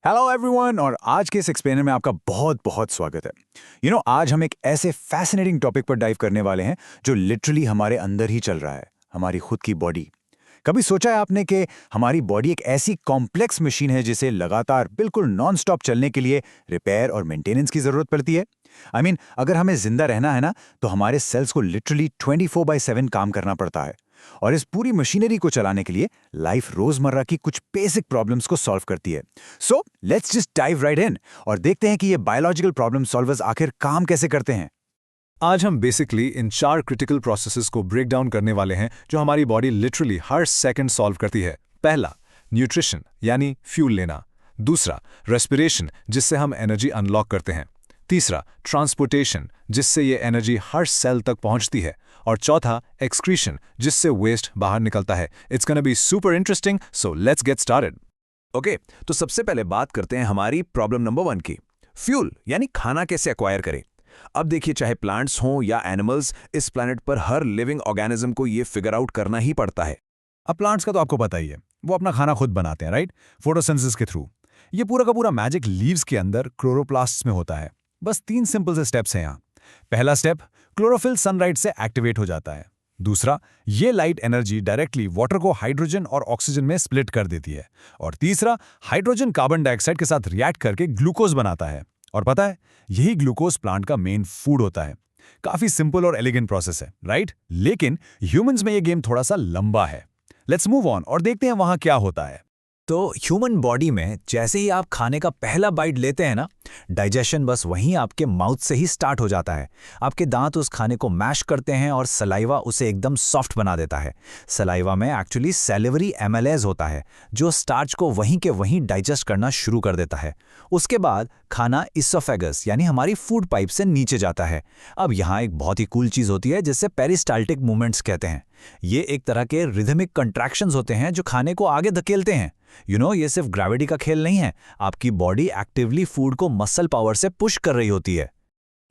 Hello everyone और आज के इस एक्सप्लेनर में आपका बहुत बहुत स्वागत है। आज हम एक ऐसे फैसिनेटिंग टॉपिक पर डाइव करने वाले हैं जो लिटरली हमारे अंदर ही चल रहा है, हमारी खुद की बॉडी। कभी सोचा है आपने कि हमारी बॉडी एक ऐसी कॉम्प्लेक्स मशीन है जिसे लगातार बिल्कुल नॉन स्टॉप चलने के लिए रिपेयर और मेंटेनेंस की जरूरत पड़ती है। अगर हमें जिंदा रहना है ना, तो हमारे सेल्स को लिटरली 24/7 काम करना पड़ता है। और इस पूरी मशीनरी को चलाने के लिए लाइफ रोजमर्रा की कुछ बेसिक प्रॉब्लम्स को सॉल्व करती है। So let's just dive right in और देखते हैं कि ये बायोलॉजिकल प्रॉब्लम सॉल्वर्स आखिर काम कैसे करते हैं। आज हम बेसिकली इन 4 क्रिटिकल प्रोसेसेस को ब्रेक डाउन करने वाले हैं जो हमारी बॉडी लिटरली हर सेकंड सॉल्व करती है। पहला, न्यूट्रिशन यानी फ्यूल लेना। दूसरा, रेस्पिरेशन जिससे हम एनर्जी अनलॉक करते हैं। तीसरा, ट्रांसपोर्टेशन जिससे ये एनर्जी हर सेल तक पहुंचती है। और चौथा, एक्सक्रीशन जिससे वेस्ट बाहर निकलता है। It's gonna be super interesting, so let's get started. Okay, तो सबसे पहले बात करते हैं हमारी प्रॉब्लम नंबर 1 की, फ्यूल यानी खाना कैसे एक्वायर करें। अब देखिए, चाहे प्लांट्स हों या एनिमल्स, इस प्लैनेट पर हर लिविंग ऑर्गेनिज्म को ये फिगर आउट करना ही पड़ता है। अब प्लांट्स का तो आपको पता ही है, वो अपना खाना खुद बनाते हैं, राइट, फोटोसिंथेसिस के थ्रू। ये पूरा का पूरा मैजिक लीव्स के अंदर क्लोरोप्लास्ट्स में होता है। बस 3 सिंपल से स्टेप्स हैं यहाँ। पहला स्टेप, क्लोरोफिल सनलाइट से एक्टिवेट हो जाता है। दूसरा, ये लाइट एनर्जी डायरेक्टली वाटर को हाइड्रोजन और ऑक्सीजन में स्प्लिट कर देती है। और तीसरा, हाइड्रोजन कार्बन डाइऑक्साइड के साथ रिएक्ट करके ग्लूकोज बनाता है। और पता है, यही ग्लूकोज प्लांट का मेन फूड होता है। काफी सिंपल और एलिगेंट प्रोसेस है, राइट? लेकिन ह्यूमंस में ये गेम थोड़ा सा लंबा है। लेट्स मूव ऑन और देखते हैं वहां क्या होता है। तो ह्यूमन बॉडी में जैसे ही आप खाने का पहला बाइट लेते हैं ना, डाइजेशन बस वहीं आपके माउथ से ही स्टार्ट हो जाता है। आपके दांत उस खाने को मैश करते हैं और सलाइवा उसे एकदम सॉफ्ट बना देता है। सलाइवा में एक्चुअली सैलिवरी एमाइलेज होता है जो स्टार्च को वहीं के वहीं डाइजेस्ट करना शुरू कर देता है। उसके बाद खाना इसोफेगस यानी हमारी फूड पाइप से नीचे जाता है। अब यहाँ एक बहुत ही कूल चीज़ होती है जिसे पेरिस्टाल्टिक मूवमेंट्स कहते हैं। ये एक तरह के रिदमिक कंट्रैक्शंस होते हैं जो खाने को आगे धकेलते हैं। ये सिर्फ ग्रेविटी का खेल नहीं है, आपकी बॉडी एक्टिवली फूड को मसल पावर से पुश कर रही होती है।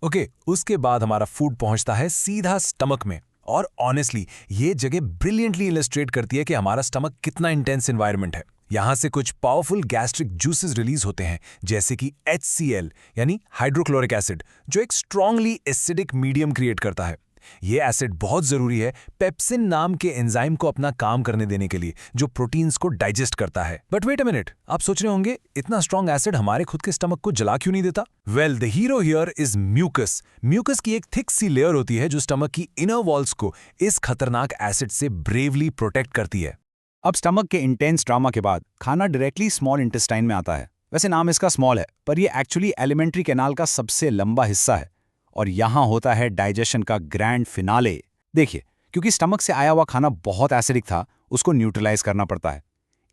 ओके, उसके बाद हमारा फूड पहुंचता है सीधा स्टमक में। और ऑनेस्टली ये जगह ब्रिलियंटली इलस्ट्रेट करती है कि हमारा स्टमक कितना इंटेंस एनवायरनमेंट है। यहां से कुछ पावरफुल गैस्ट्रिक जूसेस रिलीज होते हैं, जैसे कि HCl यानी हाइड्रोक्लोरिक एसिड, जो एक स्ट्रांगली एसिडिक मीडियम क्रिएट करता है। ये एसिड बहुत जरूरी है पेप्सिन नाम के एंजाइम को अपना काम करने देने के लिए, जो प्रोटीन्स को डाइजेस्ट करता है। बट वेट अ मिनट, आप सोच रहे होंगे इतना स्ट्रांग एसिड हमारे खुद के स्टमक को जला क्यों नहीं देता? Well, the hero here is mucus. Mucus की एक थिक सी लेयर होती है जो स्टमक की इनर वॉल्स को इस खतरनाक एसिड से ब्रेवली प्रोटेक्ट करती है। अब स्टमक के इंटेंस ड्रामा के बाद खाना डायरेक्टली स्मॉल इंटेस्टाइन में आता है। वैसे नाम इसका स्मॉल है, पर यह एक्चुअली एलिमेंट्री कैनाल का सबसे लंबा हिस्सा है। और यहां होता है डाइजेशन का ग्रैंड फिनाले। देखिए, क्योंकि स्टमक से आया हुआ खाना बहुत एसिडिक था, उसको न्यूट्रलाइज करना पड़ता है।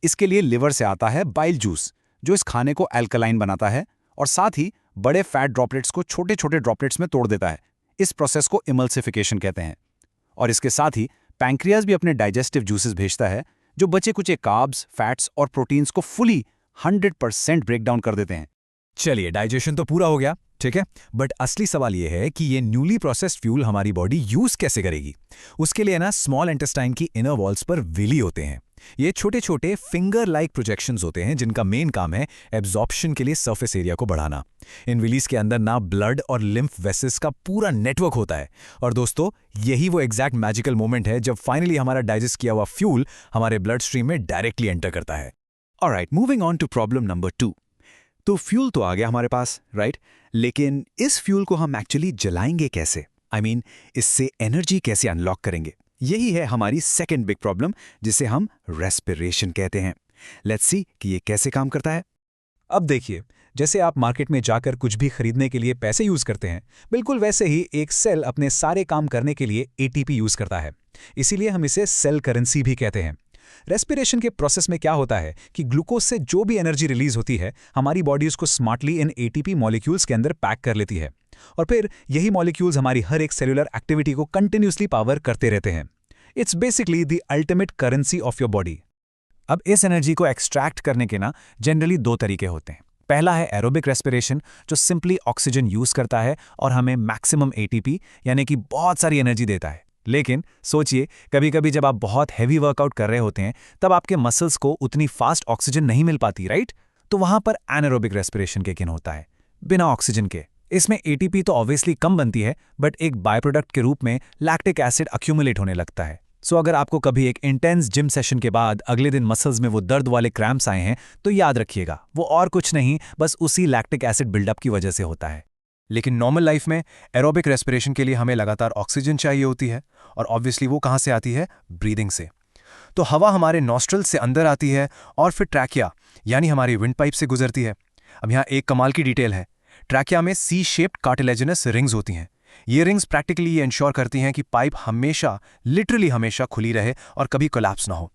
इसके लिए लिवर से आता है बाइल जूस, जो इस खाने को अल्कलाइन बनाता है और साथ ही बड़े फैट ड्रॉपलेट्स को छोटे छोटे ड्रॉपलेट्स में तोड़ देता है। इस प्रोसेस को इमल्सिफिकेशन कहते हैं। और इसके साथ ही पैंक्रियाज भी अपने डाइजेस्टिव जूसेस भेजता है, जो बचे कुचे कार्ब्स, फैट्स और प्रोटीन्स को फुली 100% ब्रेक डाउन कर देते हैं। चलिए, डाइजेशन तो पूरा हो गया, ठीक है। बट असली सवाल यह है कि ये न्यूली प्रोसेस्ड फ्यूल हमारी बॉडी यूज कैसे करेगी। उसके लिए ना स्मॉल इंटेस्टाइन की इनर वॉल्स पर विली होते हैं। ये छोटे छोटे फिंगर लाइक प्रोजेक्शंस होते हैं जिनका मेन काम है एब्जॉर्प्शन के लिए सरफेस एरिया को बढ़ाना। इन विलीज के अंदर ना ब्लड और लिम्फ वेसल्स का पूरा नेटवर्क होता है। और दोस्तों, यही वो एग्जैक्ट मैजिकल मोमेंट है जब फाइनली हमारा डाइजेस्ट किया हुआ फ्यूल हमारे ब्लड स्ट्रीम में डायरेक्टली एंटर करता है। Alright, moving on to problem number 2। तो फ्यूल तो आ गया हमारे पास, राइट? लेकिन इस फ्यूल को हम एक्चुअली जलाएंगे कैसे? इससे एनर्जी कैसे अनलॉक करेंगे? यही है हमारी सेकंड बिग प्रॉब्लम, जिसे हम रेस्पिरेशन कहते हैं। लेट्स सी कि ये कैसे काम करता है। अब देखिए, जैसे आप मार्केट में जाकर कुछ भी खरीदने के लिए पैसे यूज करते हैं, बिल्कुल वैसे ही एक सेल अपने सारे काम करने के लिए ATP यूज करता है। इसीलिए हम इसे सेल करेंसी भी कहते हैं। रेस्पिरेशन के प्रोसेस में क्या होता है कि ग्लूकोज से जो भी एनर्जी रिलीज होती है, हमारी बॉडी उसको स्मार्टली इन ATP मॉलिक्यूल्स के अंदर पैक कर लेती है। और फिर यही मॉलिक्यूल्स हमारी हर एक सेलुलर एक्टिविटी को कंटिन्यूसली पावर करते रहते हैं। It's basically the ultimate currency of your body. अब इस एनर्जी को एक्सट्रैक्ट करने के ना जनरली 2 तरीके होते हैं। पहला है एरोबिक रेस्पिरेशन, जो सिंपली ऑक्सीजन यूज करता है और हमें मैक्सिमम ATP यानी कि बहुत सारी एनर्जी देता है। लेकिन सोचिए, कभी कभी जब आप बहुत हैवी वर्कआउट कर रहे होते हैं, तब आपके मसल्स को उतनी फास्ट ऑक्सीजन नहीं मिल पाती, राइट? तो वहां पर एनारोबिक रेस्पिरेशन के किन होता है, बिना ऑक्सीजन के। इसमें एटीपी तो ऑब्वियसली कम बनती है, बट एक बाय प्रोडक्ट के रूप में लैक्टिक एसिड अक्यूमुलेट होने लगता है। सो अगर आपको कभी एक इंटेंस जिम सेशन के बाद अगले दिन मसल्स में वो दर्द वाले क्रैम्प्स आए हैं, तो याद रखिएगा वो और कुछ नहीं, बस उसी लैक्टिक एसिड बिल्डअप की वजह से होता है। लेकिन नॉर्मल लाइफ में एरोबिक रेस्पिरेशन के लिए हमें लगातार ऑक्सीजन चाहिए होती है, और ऑब्वियसली वो कहाँ से आती है? ब्रीदिंग से। तो हवा हमारे नॉस्ट्रल से अंदर आती है और फिर ट्रैकिया यानी हमारी विंड पाइप से गुजरती है। अब यहाँ एक कमाल की डिटेल है, ट्रैकिया में सी शेप्ड कार्टिलेजिनस रिंग्स होती हैं। ये रिंग्स प्रैक्टिकली ये इंश्योर करती हैं कि पाइप हमेशा, लिटरली हमेशा खुली रहे और कभी कोलैप्स ना हो।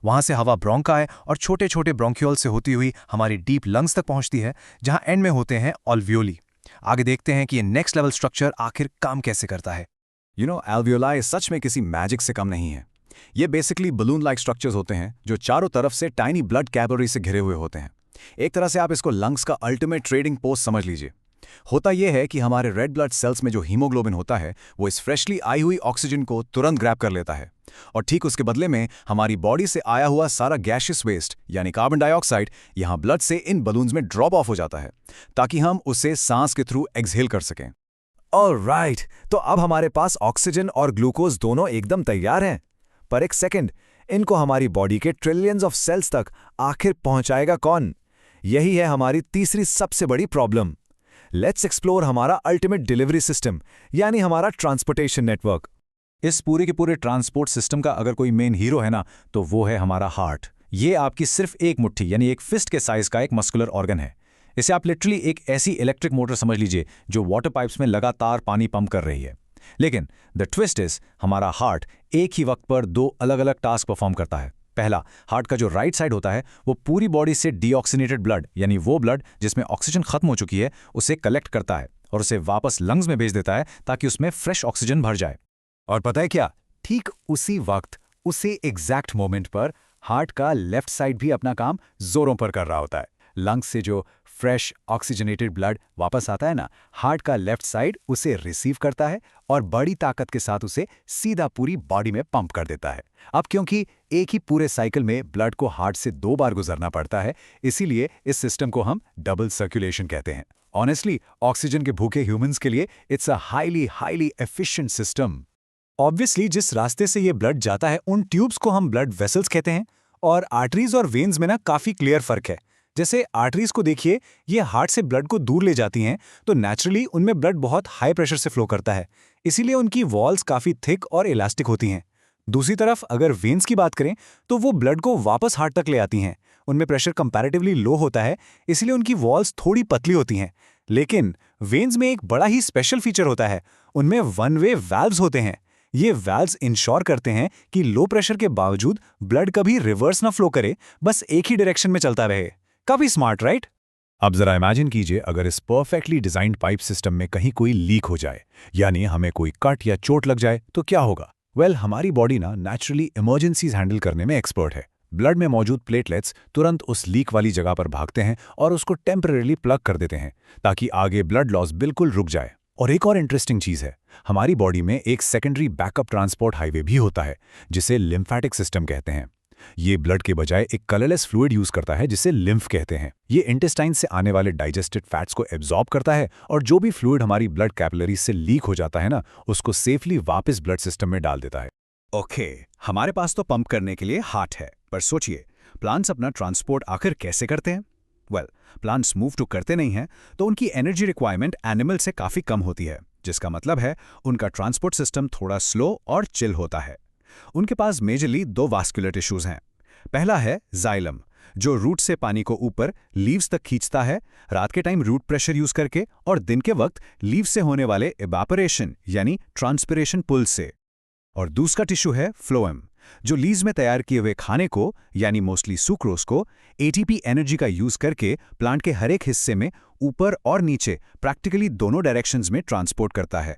वहाँ से हवा ब्रोंकाई और छोटे छोटे ब्रोंक्यूल से होती हुई हमारी डीप लंग्स तक पहुँचती है, जहाँ एंड में होते हैं ऑल्वियोली। आगे देखते हैं कि ये नेक्स्ट लेवल स्ट्रक्चर आखिर काम कैसे करता है। एल्वियोलाई सच में किसी मैजिक से कम नहीं है। ये बेसिकली बलून लाइक स्ट्रक्चर्स होते हैं जो चारों तरफ से टाइनी ब्लड कैपिलरी से घिरे हुए होते हैं। एक तरह से आप इसको लंग्स का अल्टीमेट ट्रेडिंग पोस्ट समझ लीजिए। होता यह है कि हमारे रेड ब्लड सेल्स में जो हीमोग्लोबिन होता है वो इस फ्रेशली आई हुई ऑक्सीजन को तुरंत ग्रैब कर लेता है, और ठीक उसके बदले में हमारी बॉडी से आया हुआ सारा गैशियस वेस्ट यानी कार्बन डाइऑक्साइड यहाँ ब्लड से इन बलून्स में ड्रॉप ऑफ हो जाता है, ताकि हम उसे सांस के थ्रू एक्सहेल कर सकें। ऑलराइट, तो अब हमारे पास ऑक्सीजन और ग्लूकोज दोनों एकदम तैयार हैं। पर एक सेकंड, इनको हमारी बॉडी के ट्रिलियंस ऑफ सेल्स तक आखिर पहुंचाएगा कौन? यही है हमारी तीसरी सबसे बड़ी प्रॉब्लम। लेट्स एक्सप्लोर हमारा अल्टीमेट डिलीवरी सिस्टम, यानी हमारा ट्रांसपोर्टेशन नेटवर्क। इस पूरे के पूरे ट्रांसपोर्ट सिस्टम का अगर कोई मेन हीरो है ना, तो वो है हमारा हार्ट। ये आपकी सिर्फ एक मुट्ठी यानी एक फिस्ट के साइज का एक मस्कुलर ऑर्गन है। इसे आप लिटरली एक ऐसी इलेक्ट्रिक मोटर समझ लीजिए जो वाटर पाइप्स में लगातार पानी पंप कर रही है। लेकिन द ट्विस्ट इज, हमारा हार्ट एक ही वक्त पर दो अलग अलग टास्क परफॉर्म करता है। पहला, हार्ट का जो राइट साइड होता है वो पूरी बॉडी से डीऑक्सीनेटेड ब्लड यानी वो ब्लड जिसमें ऑक्सीजन खत्म हो चुकी है उसे कलेक्ट करता है और उसे वापस लंग्स में भेज देता है ताकि उसमें फ्रेश ऑक्सीजन भर जाए। और पता है क्या, ठीक उसी वक्त, उसी एग्जैक्ट मोमेंट पर हार्ट का लेफ्ट साइड भी अपना काम जोरों पर कर रहा होता है। लंग्स से जो फ्रेश ऑक्सीजनेटेड ब्लड वापस आता है ना, हार्ट का लेफ्ट साइड उसे रिसीव करता है और बड़ी ताकत के साथ उसे सीधा पूरी बॉडी में पंप कर देता है। अब क्योंकि एक ही पूरे साइकिल में ब्लड को हार्ट से 2 बार गुजरना पड़ता है, इसीलिए इस सिस्टम को हम डबल सर्कुलेशन कहते हैं। ऑनेस्टली, ऑक्सीजन के भूखे ह्यूमंस के लिए it's a highly efficient system. Obviously जिस रास्ते से ये ब्लड जाता है उन ट्यूब्स को हम ब्लड वेसल्स कहते हैं, और आर्टरीज और वेन्स में ना काफी क्लियर फर्क है। जैसे आर्टरीज को देखिए, ये हार्ट से ब्लड को दूर ले जाती हैं, तो नेचुरली उनमें ब्लड बहुत हाई प्रेशर से फ्लो करता है, इसीलिए उनकी वॉल्स काफी थिक और इलास्टिक होती हैं। दूसरी तरफ अगर वेन्स की बात करें तो वो ब्लड को वापस हार्ट तक ले आती हैं। उनमें प्रेशर कंपैरेटिवली लो होता है, इसलिए उनकी वॉल्स थोड़ी पतली होती हैं। लेकिन वेन्स में एक बड़ा ही स्पेशल फीचर होता है, उनमें वन वे वाल्व्स होते हैं। ये वाल्व्स इंश्योर करते हैं कि लो प्रेशर के बावजूद ब्लड कभी रिवर्स ना फ्लो करे, बस एक ही डायरेक्शन में चलता रहे। काफी स्मार्ट, राइट? अब जरा इमेजिन कीजिए, अगर इस परफेक्टली डिजाइंड पाइप सिस्टम में कहीं कोई लीक हो जाए, यानी हमें कोई कट या चोट लग जाए, तो क्या होगा? वेल, हमारी बॉडी ना नेचुरली इमरजेंसीज हैंडल करने में एक्सपर्ट है। ब्लड में मौजूद प्लेटलेट्स तुरंत उस लीक वाली जगह पर भागते हैं और उसको टेम्परेरीली प्लग कर देते हैं ताकि आगे ब्लड लॉस बिल्कुल रुक जाए। और एक और इंटरेस्टिंग चीज है, हमारी बॉडी में एक सेकेंडरी बैकअप ट्रांसपोर्ट हाईवे भी होता है जिसे लिम्फेटिक सिस्टम कहते हैं। ये ब्लड के बजाय एक कलरलेस फ्लूइड यूज करता है जिसे लिम्फ कहते हैं। ये इंटेस्टाइन से आने वाले डाइजेस्टेड फैट्स को एब्जॉर्ब करता है और जो भी फ्लूइड हमारी ब्लड कैपिलरीज से लीक हो जाता है ना, उसको सेफली वापस ब्लड सिस्टम में डाल देता है। ओके, हमारे पास तो पंप करने के लिए हार्ट है, पर सोचिए प्लांट्स अपना ट्रांसपोर्ट आखिर कैसे करते हैं? वेल, प्लांट्स मूव टू करते नहीं हैं, तो उनकी एनर्जी रिक्वायरमेंट एनिमल से काफी कम होती है, जिसका मतलब है उनका ट्रांसपोर्ट सिस्टम थोड़ा स्लो और चिल होता है। उनके पास मेजरली 2 वास्कुलर टिश्यूज हैं। पहला है जाइलम, जो रूट से पानी को ऊपर लीव्स तक खींचता है रात के टाइम रूट प्रेशर यूज करके, और दिन के वक्त लीव से होने वाले इवापोरेशन यानी ट्रांसपिरेशन पुल से। और दूसरा टिश्यू है फ्लोएम, जो लीव्स में तैयार किए हुए खाने को यानी मोस्टली सुक्रोज को एटीपी एनर्जी का यूज करके प्लांट के हर एक हिस्से में ऊपर और नीचे प्रैक्टिकली दोनों डायरेक्शंस में ट्रांसपोर्ट करता है।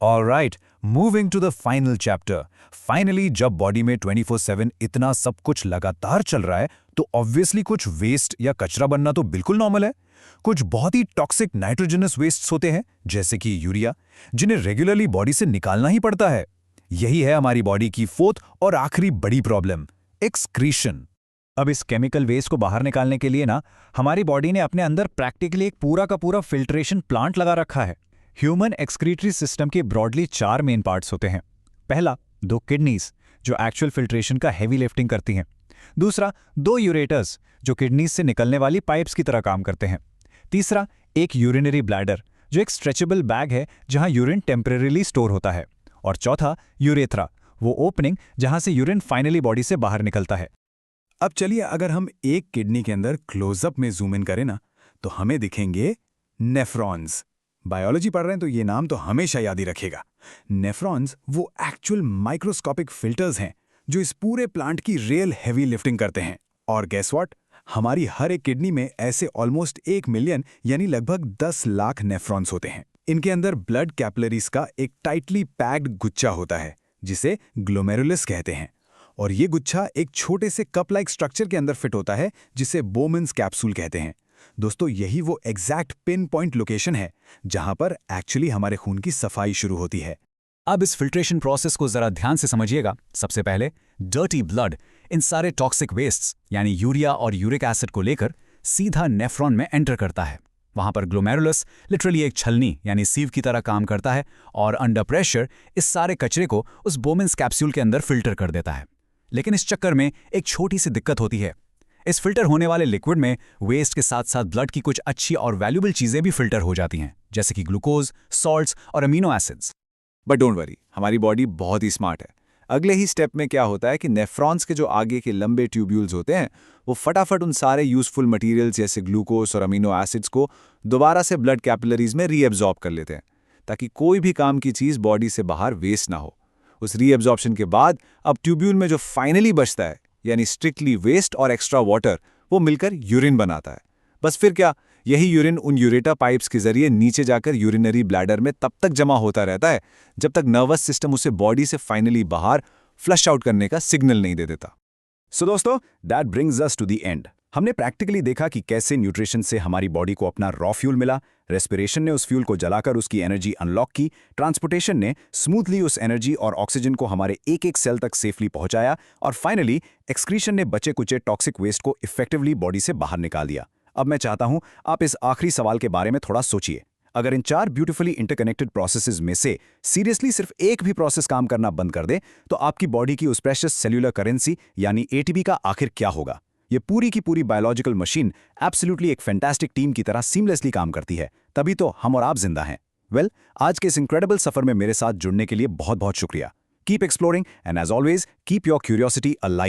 Alright, moving to the final chapter. Finally जब बॉडी में 24/7 इतना सब कुछ लगातार चल रहा है, तो ऑब्वियसली कुछ वेस्ट या कचरा बनना तो बिल्कुल नॉर्मल है। कुछ बहुत ही टॉक्सिक नाइट्रोजनस वेस्ट्स होते हैं, जैसे कि यूरिया, जिन्हें रेगुलरली बॉडी से निकालना ही पड़ता है। यही है हमारी बॉडी की 4th और आखिरी बड़ी प्रॉब्लम, एक्सक्रीशन। अब इस केमिकल वेस्ट को बाहर निकालने के लिए ना हमारी बॉडी ने अपने अंदर प्रैक्टिकली एक पूरा का पूरा फिल्ट्रेशन प्लांट लगा रखा है। ह्यूमन एक्सक्रीटरी सिस्टम के ब्रॉडली 4 मेन पार्ट्स होते हैं। पहला, 2 किडनीज जो एक्चुअल फिल्ट्रेशन का हेवी लिफ्टिंग करती हैं। दूसरा, 2 यूरेटर्स जो किडनीज से निकलने वाली पाइप्स की तरह काम करते हैं। तीसरा, एक यूरिनरी ब्लैडर जो एक स्ट्रेचेबल बैग है जहां यूरिन टेम्परेरीली स्टोर होता है। और चौथा, यूरेथ्रा, वो ओपनिंग जहां से यूरिन फाइनली बॉडी से बाहर निकलता है। अब चलिए अगर हम एक किडनी के अंदर क्लोजअप में जूम इन करें ना, तो हमें दिखेंगे नेफ्रॉन्स। बायोलॉजी पढ़ रहे हैं तो ये नाम तो हमेशा याद ही रखेगा। नेफ्रॉन्स वो एक्चुअल माइक्रोस्कोपिक फिल्टर्स हैं जो इस पूरे प्लांट की रियल हेवी लिफ्टिंग करते हैं। और गेस व्हाट, हमारी हर एक किडनी में ऐसे ऑलमोस्ट 1 मिलियन यानी लगभग 10 लाख नेफ्रॉन्स होते हैं। इनके अंदर ब्लड कैपिलरीज का एक टाइटली पैक्ड गुच्छा होता है जिसे ग्लोमेरुलस कहते हैं। और ये गुच्छा एक छोटे से कप लाइक स्ट्रक्चर के अंदर फिट होता है जिसे बोमन्स कैप्सूल कहते हैं। दोस्तों, यही वो एग्जैक्ट पिन पॉइंट लोकेशन है जहां पर एक्चुअली हमारे खून की सफाई शुरू होती है। अब इस फिल्ट्रेशन प्रोसेस को जरा ध्यान से समझिएगा। सबसे पहले डर्टी ब्लड इन सारे टॉक्सिक वेस्ट्स यानी यूरिया और यूरिक एसिड को लेकर सीधा नेफ्रॉन में एंटर करता है। वहां पर ग्लोमेरुलस लिटरली एक छलनी यानी सीव की तरह काम करता है और अंडर प्रेशर इस सारे कचरे को उस बोमेंस कैप्सूल के अंदर फिल्टर कर देता है। लेकिन इस चक्कर में एक छोटी सी दिक्कत होती है। इस फिल्टर होने वाले लिक्विड में वेस्ट के साथ साथ ब्लड की कुछ अच्छी और वैल्यूबल चीजें भी फिल्टर हो जाती हैं, जैसे कि ग्लूकोज, सॉल्ट्स और amino acids. But don't worry, हमारी बॉडी बहुत ही स्मार्ट है। अगले ही स्टेप में क्या होता है कि नेफ्रॉन्स के जो आगे के लंबे ट्यूब्यूल्स होते हैं वो फटाफट उन सारे यूजफुल मटेरियल्स जैसे ग्लूकोज और अमीनो एसिड्स को दोबारा से ब्लड कैपिलरीज में रीएब्जॉर्ब कर लेते हैं ताकि कोई भी काम की चीज़ बॉडी से बाहर वेस्ट ना हो। उस रीएब्जॉर्प्शन के बाद अब ट्यूब्यूल में जो फाइनली बचता है यानी स्ट्रिक्टली वेस्ट और एक्स्ट्रा वाटर वो मिलकर यूरिन बनाता है। बस फिर क्या, यही यूरिन उन यूरेटा पाइप्स के जरिए नीचे जाकर यूरिनरी ब्लैडर में तब तक जमा होता रहता है जब तक नर्वस सिस्टम उसे बॉडी से फाइनली बाहर फ्लश आउट करने का सिग्नल नहीं दे देता। सो दोस्तों, that brings us to the end. हमने प्रैक्टिकली देखा कि कैसे न्यूट्रिशन से हमारी बॉडी को अपना रॉ फ्यूल मिला, रेस्पिरेशन ने उस फ्यूल को जलाकर उसकी एनर्जी अनलॉक की, ट्रांसपोर्टेशन ने स्मूथली उस एनर्जी और ऑक्सीजन को हमारे एक एक सेल तक सेफली पहुंचाया, और फाइनली एक्सक्रीशन ने बचे कुचे टॉक्सिक वेस्ट को इफेक्टिवली बॉडी से बाहर निकाल दिया। अब मैं चाहता हूं आप इस आखिरी सवाल के बारे में थोड़ा सोचिए। अगर इन 4 ब्यूटीफुली इंटरकनेक्टेड प्रोसेसेस में से सीरियसली सिर्फ एक भी प्रोसेस काम करना बंद कर दे तो आपकी बॉडी की उस प्रेशियस सेल्यूलर करेंसी यानी एटीपी का आखिर क्या होगा? ये पूरी की पूरी बायोलॉजिकल मशीन एब्सोल्युटली एक फैंटास्टिक टीम की तरह सीमलेसली काम करती है, तभी तो हम और आप जिंदा हैं। वेल, आज के इस इनक्रेडिबल सफर में मेरे साथ जुड़ने के लिए बहुत बहुत शुक्रिया। Keep exploring and as always keep your curiosity alive.